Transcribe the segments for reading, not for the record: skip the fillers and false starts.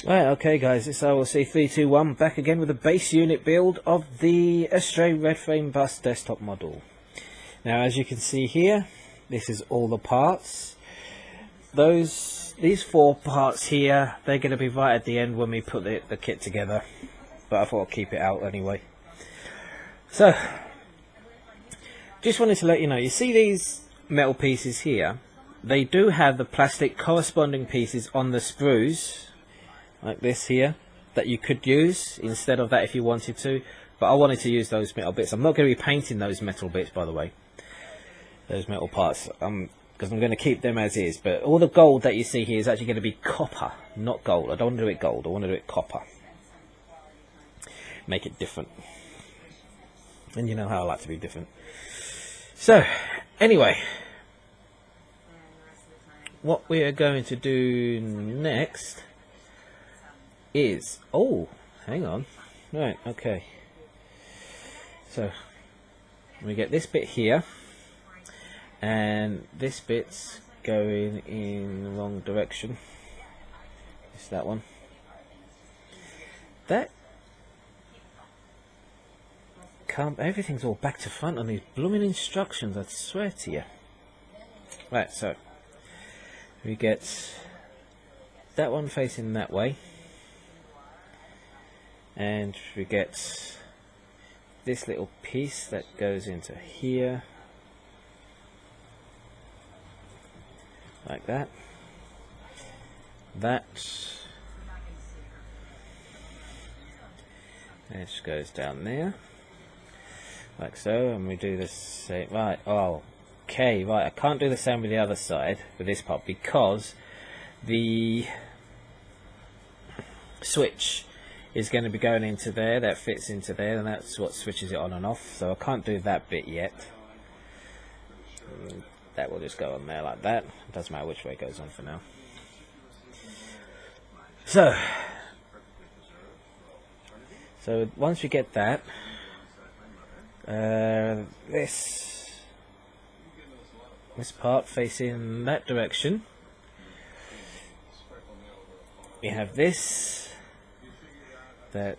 Right, okay guys, it's RLC321 back again with a base unit build of the Astray Red Frame Bus desktop model. Now as you can see here, this is all the parts. These four parts here, they're going to be right at the end when we put the kit together. But I thought I'd keep it out anyway. So, just wanted to let you know, you see these metal pieces here? They do have the plastic corresponding pieces on the sprues, like this here, that you could use instead of that if you wanted to. But I wanted to use those metal bits. I'm not going to be painting those metal bits, by the way. Those metal parts, because I'm going to keep them as is. But all the gold that you see here is actually going to be copper, not gold. I don't want to do it gold, I want to do it copper. Make it different. And you know how I like to be different. So, anyway, what we are going to do next is, oh, hang on, right, okay, so we get this bit here, and this bit's going in the wrong direction. It's that one. That can't, everything's all back to front on these blooming instructions, I swear to you. Right, so we get that one facing that way, and we get this little piece that goes into here, like that. And it just goes down there, like so, and we do the same. Right, oh, okay, right, I can't do the same with the other side, with this part, because the switch is going to be going into there, that fits into there, and that's what switches it on and off, so I can't do that bit yet. That will just go on there like that. It doesn't matter which way it goes on for now. So once we get that, this part facing that direction, we have this that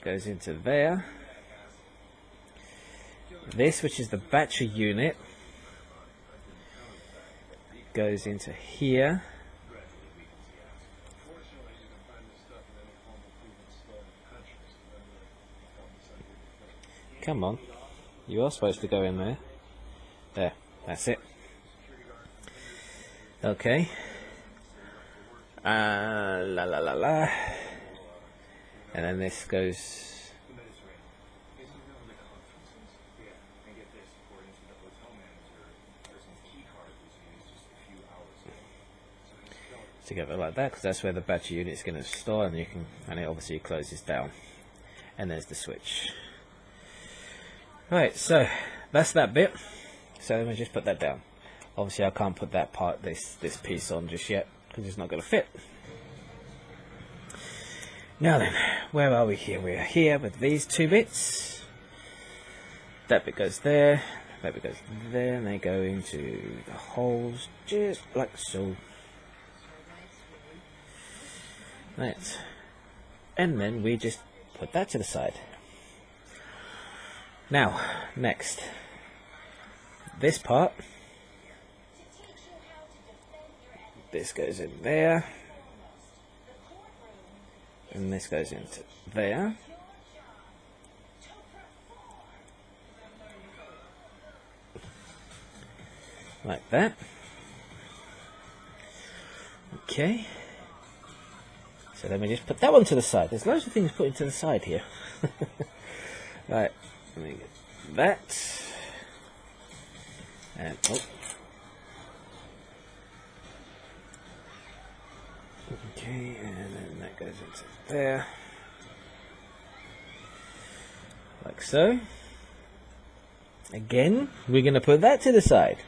goes into there, this, which is the battery unit, goes into here, come on, you are supposed to go in there. There, that's it. Okay. La la la la. And then this goes together like that, because that's where the battery unit is going to store, and it obviously closes down. And there's the switch. Right, so that's that bit. So let me just put that down. Obviously I can't put that part, this piece on just yet, because it's not going to fit. Now then, where are we here? We are here with these two bits. That bit goes there, that bit goes there, and they go into the holes just like so. Right, and then we just put that to the side. Now, next, this part, this goes in there, and this goes into there, like that. Okay, so let me just put that one to the side. There's loads of things put to the side here. Right, let me get that, and oh, okay, and then that goes into there, like so. Again, we're going to put that to the side.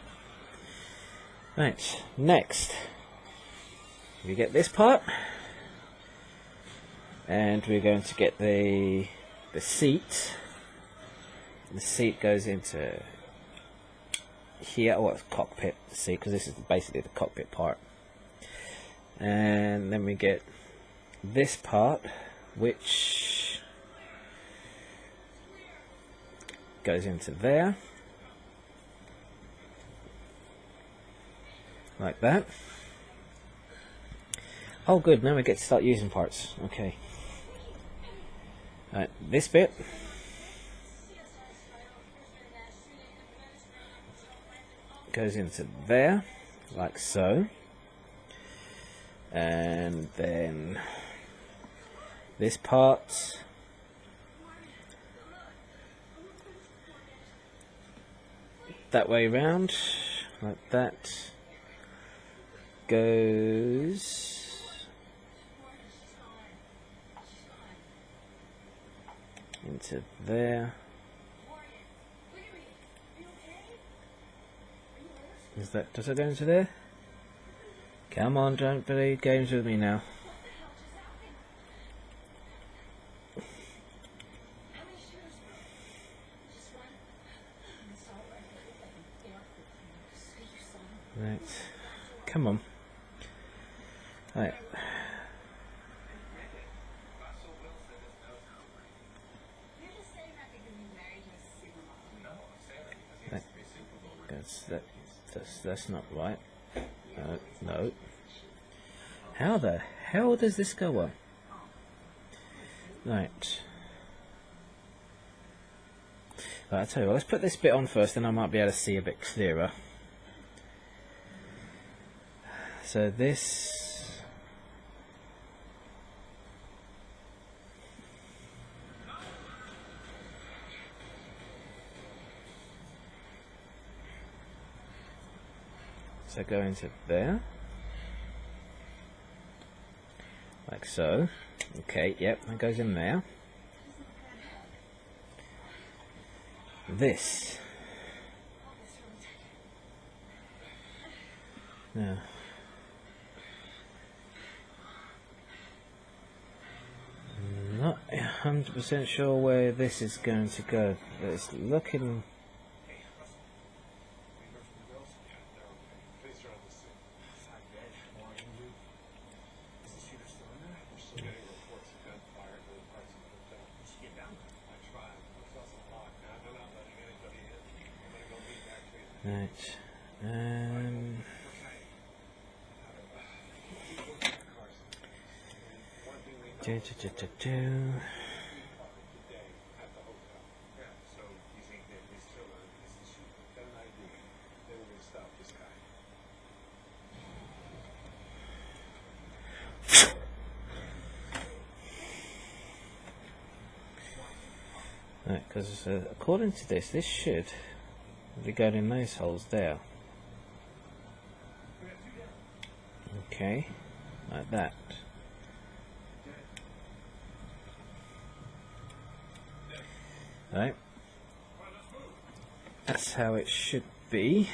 Right, next, we get this part, and we're going to get the seat. The seat goes into here, well, it's cockpit seat, because this is basically the cockpit part. And then we get this part, which goes into there, like that. Oh good, now we get to start using parts. Okay. Right, this bit goes into there, like so. And then this part that way round, like that, goes into there. Does it go into there? Come on, don't play games with me now. Right, come on. Right. That's not right. No. How the hell does this go on? Right. I'll tell you what, let's put this bit on first, then I might be able to see a bit clearer. So this... So go into there. Like so. Okay, yep, that goes in there. This. Now. Not 100% sure where this is going to go, but it's looking... Right, because according to this should be going in those holes there. Okay, like that. Right, that's how it should be.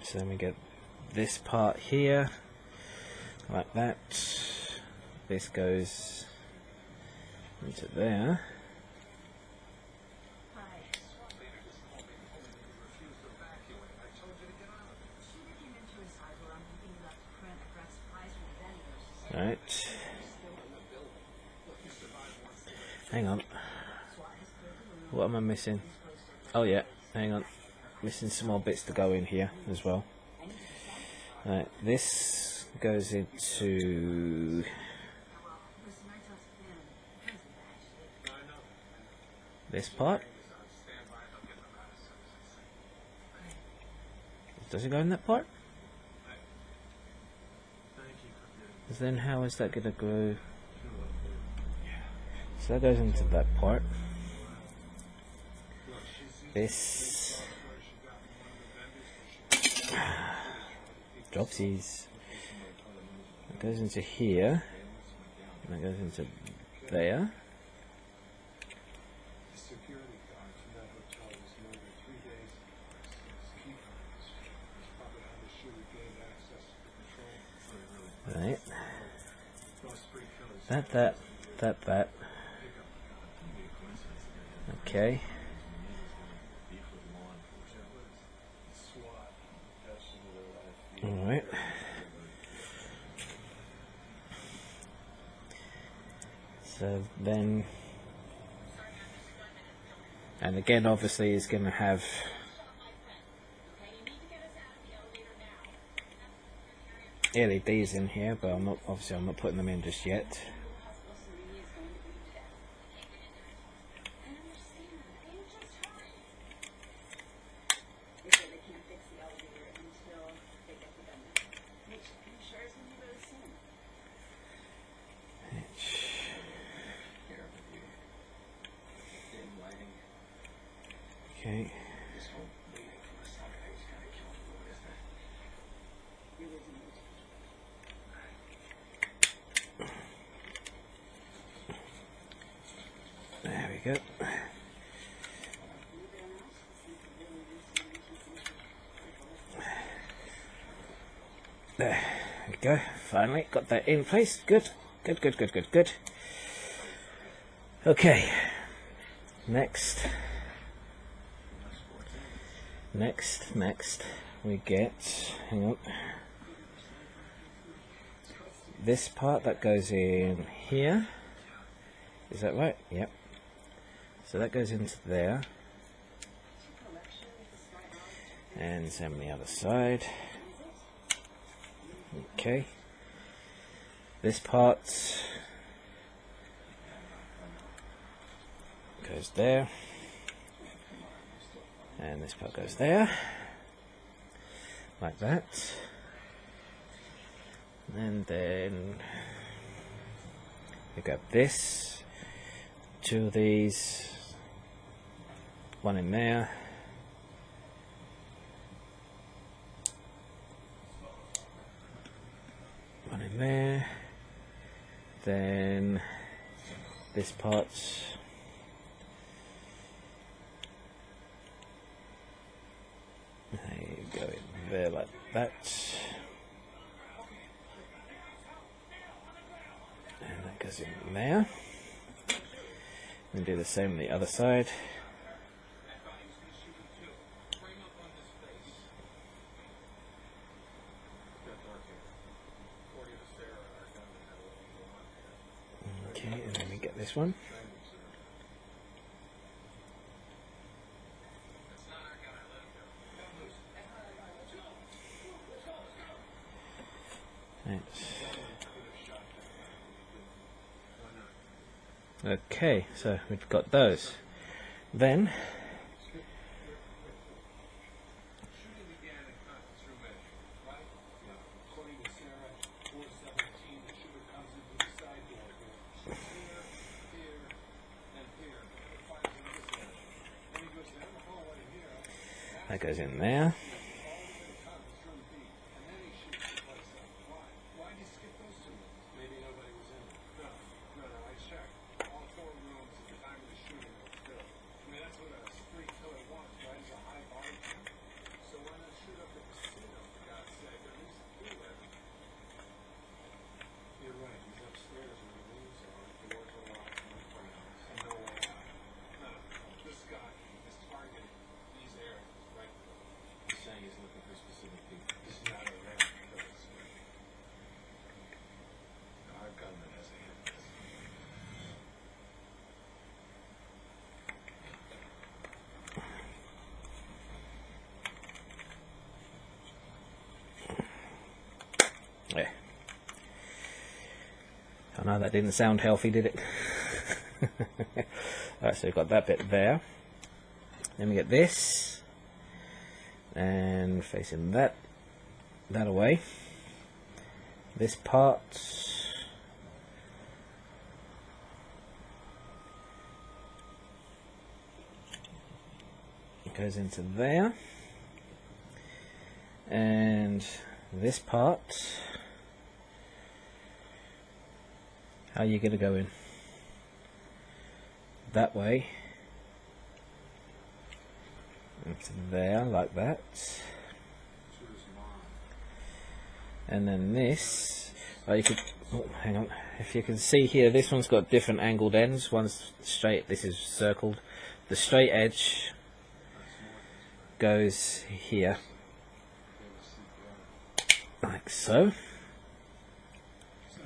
So then we get this part here, like that. This goes into there. Right. Hang on. What am I missing? Oh yeah, hang on. Missing some more bits to go in here as well. Right, this goes into this part. Does it go in that part? Then how is that going to go? So that goes into that part. This dropsies. That goes into here. And that goes into there. Right. That. Okay. Alright. So then, and again obviously is going to have LEDs in here, but I'm not putting them in just yet. Okay. There we go. There we go. Finally got that in place. Good. Good, good, good, good, good. Okay. Next we get, hang on, this part that goes in here. Is that right? Yep. So that goes into there. And same on the other side. Okay. This part goes there. And this part goes there. Like that. And then you got this. Two of these. One in there. One in there. Then this part. There you go, in there like that. And that goes in there. And do the same on the other side. Okay, and then we get this one. Okay, so we've got those. Then that goes in there. Yeah. I know that didn't sound healthy, did it? Alright, so we've got that bit there. Then we get this. And facing that away. This part. It goes into there. And this part. How are you going to go in? That way. Into there, like that. And then this, you could, oh, hang on, if you can see here, this one's got different angled ends. One's straight, this is circled. The straight edge goes here, like so.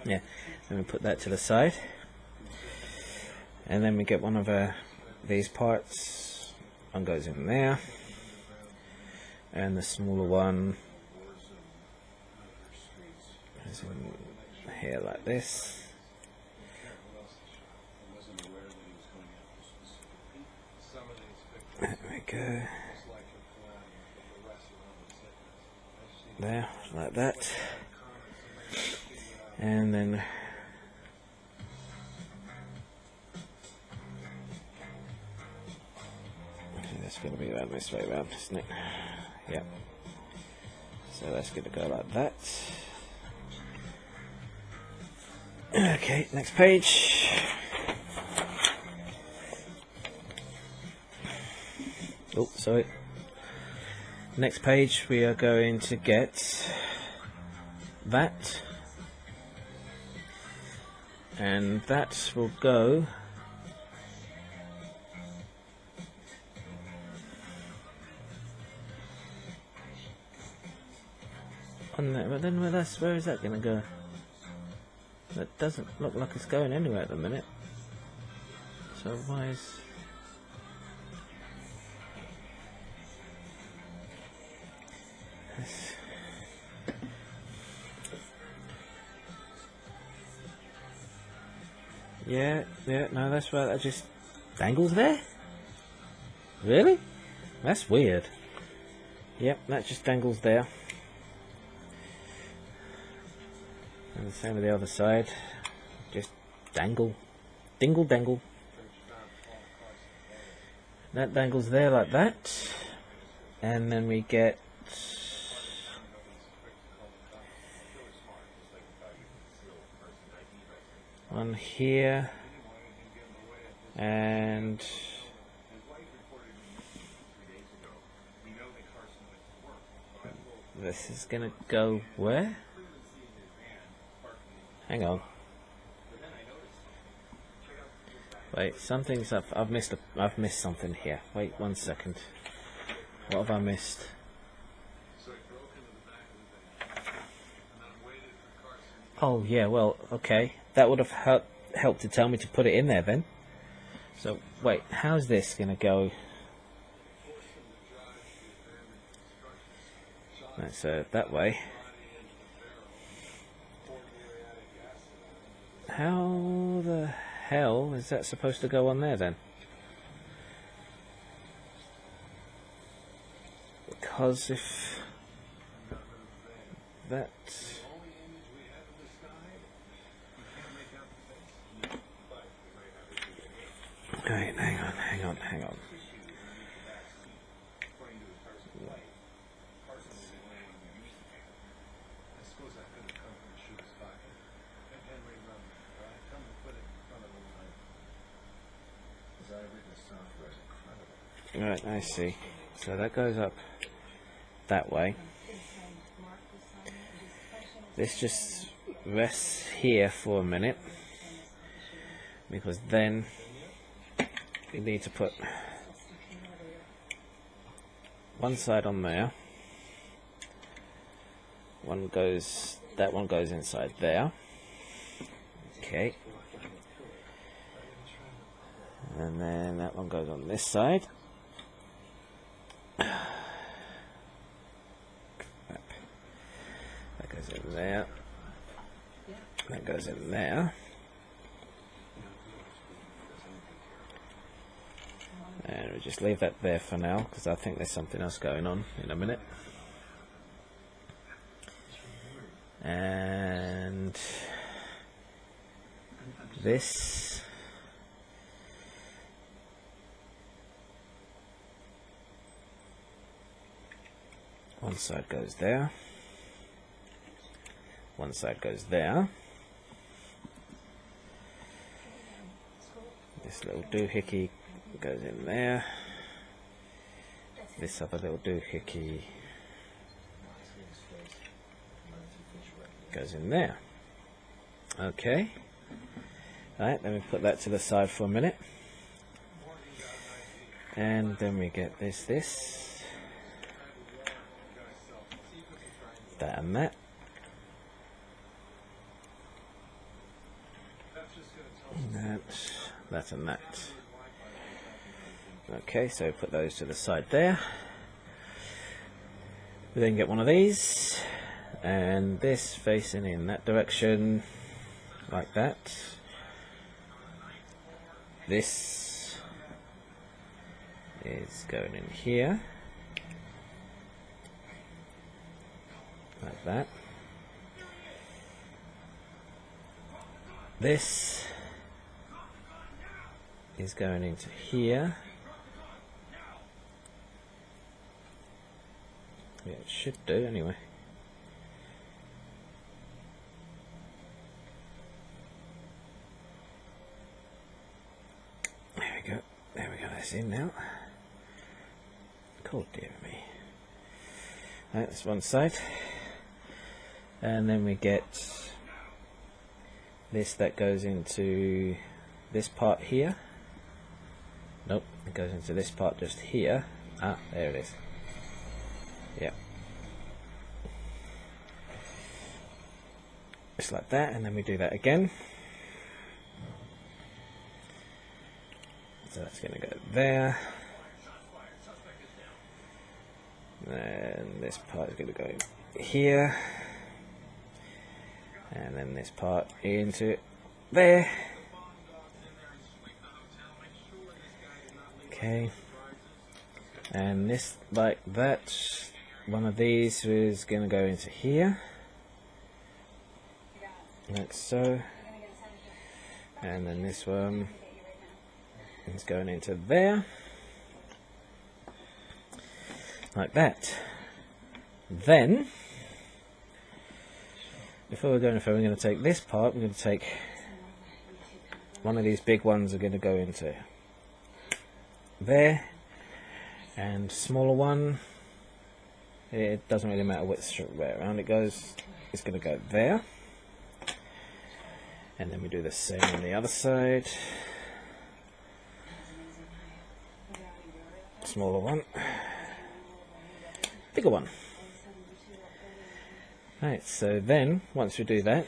Yeah, let me put that to the side. And then we get one of these parts. One goes in there, and the smaller one is in here like this. There we go. There, like that. And then that's going to be around this way around, isn't it? Yep. So that's going to go like that. Okay, next page. Oh, sorry. Next page we are going to get that. And that will go on there, but then where is that going to go? That doesn't look like it's going anywhere at the minute. So why is... Yeah, no, that's right, that just dangles there? Really? That's weird. Yep, that just dangles there. And the same with the other side. Just dangle. Dingle dangle. That dangles there like that. And then we get... one here. And... this is gonna go where? Hang on. Wait, something's up. I've missed something here. Wait 1 second. What have I missed? Oh yeah, well, okay. That would have helped to tell me to put it in there then. So wait, how's this gonna go? That's that way. How the hell is that supposed to go on there then? Because if that... Wait, hang on. Right, I see. So that goes up that way. This just rests here for a minute, because then we need to put one side on there. That one goes inside there. Okay. And then that one goes on this side. That goes in there. That goes in there. And we'll just leave that there for now, because I think there's something else going on in a minute. And this one side goes there, one side goes there. This little doohickey goes in there. This other little doohickey goes in there. Okay. Right, let me put that to the side for a minute. And then we get this, that and that. And that that and that. Okay, so put those to the side there. We then get one of these, and this facing in that direction, like that. This is going in here, like that. This is going into here. Yeah, it should do anyway. There we go. There we go. That's in now. Cool, dear me. Right, that's one side. And then we get this that goes into this part here. Nope, it goes into this part just here. Ah, there it is. Yeah. Just like that, and then we do that again. So that's going to go there. And this part is going to go here. And then this part into there. Okay. And this, like that, one of these is going to go into here. Like so. And then this one is going into there. Like that. Then, before we go any further, we're going to take this part, we're going to take one of these big ones, are going to go into there, and smaller one, it doesn't really matter which way around it goes, it's going to go there. And then we do the same on the other side. Smaller one, bigger one. Right, so then once we do that,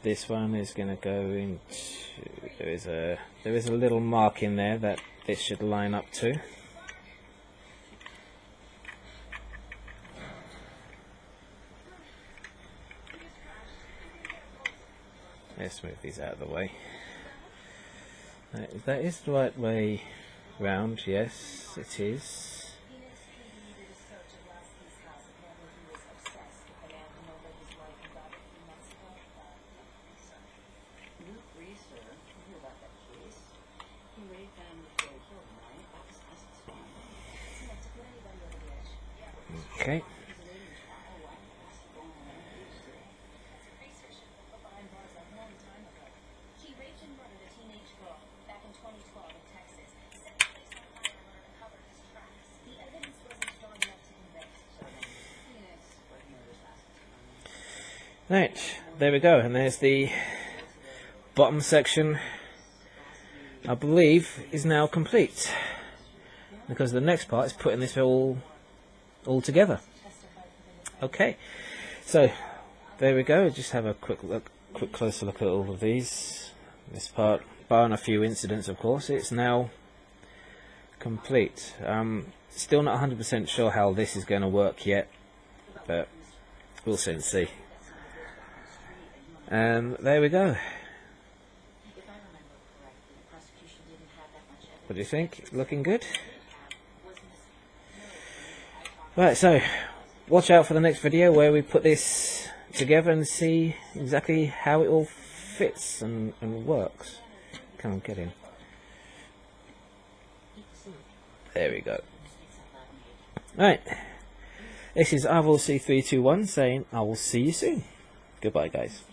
this one is going to go into, there is a little mark in there that this should line up to. Let's move these out of the way. Right, that is the right way round, yes it is. Okay. Right, there we go, and there's the bottom section, I believe, is now complete, because the next part is putting this all together. Okay, so there we go. Just have a quick closer look at all of these. This part, barring a few incidents, of course, it's now complete. Still not 100% sure how this is going to work yet, but we'll soon see. There we go. What do you think? Looking good? Right, so watch out for the next video where we put this together and see exactly how it all fits and works. Come on, get in. There we go. Right, this is IVC321 saying I will see you soon. Goodbye, guys.